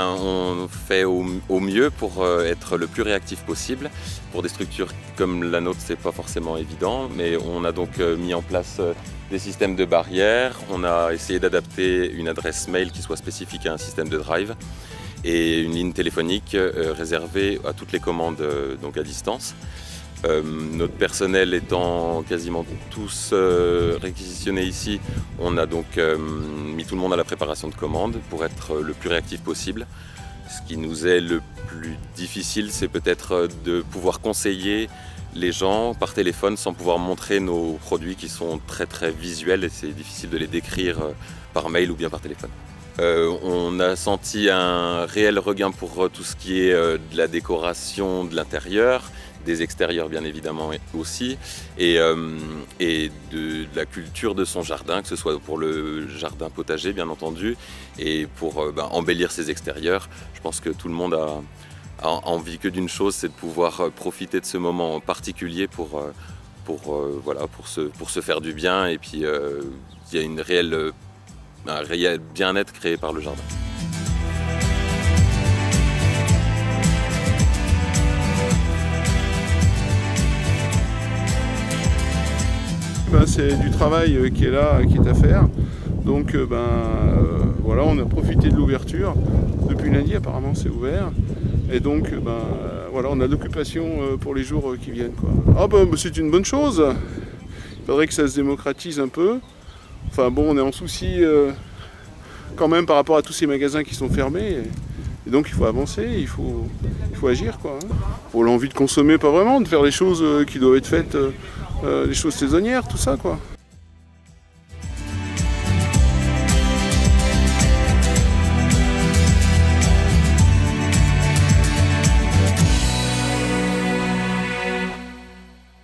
on fait au mieux pour être le plus réactif possible. Pour des structures comme la nôtre, c'est pas forcément évident, mais on a donc mis en place des systèmes de barrières. On a essayé d'adapter une adresse mail qui soit spécifique à un système de drive et une ligne téléphonique réservée à toutes les commandes donc à distance. Notre personnel étant quasiment tous réquisitionnés ici, on a donc mis tout le monde à la préparation de commandes pour être le plus réactif possible. Ce qui nous est le plus difficile, c'est peut-être de pouvoir conseiller les gens par téléphone sans pouvoir montrer nos produits qui sont très très visuels et c'est difficile de les décrire par mail ou bien par téléphone. On a senti un réel regain pour tout ce qui est de la décoration de l'intérieur, des extérieurs bien évidemment aussi, et de la culture de son jardin, que ce soit pour le jardin potager bien entendu, et pour embellir ses extérieurs. Je pense que tout le monde a envie que d'une chose, c'est de pouvoir profiter de ce moment particulier pour se faire du bien, et puis il y a un réel bien-être créé par le jardin. C'est du travail qui est là, qui est à faire. Donc voilà, on a profité de l'ouverture. Depuis lundi apparemment c'est ouvert. Et donc voilà, on a de l'occupation pour les jours qui viennent, quoi. C'est une bonne chose. Il faudrait que ça se démocratise un peu. Enfin bon, on est en souci quand même par rapport à tous ces magasins qui sont fermés. Et donc il faut avancer, il faut agir, quoi. Pour l'envie de consommer, pas vraiment, de faire les choses qui doivent être faites, les choses saisonnières, tout ça, quoi.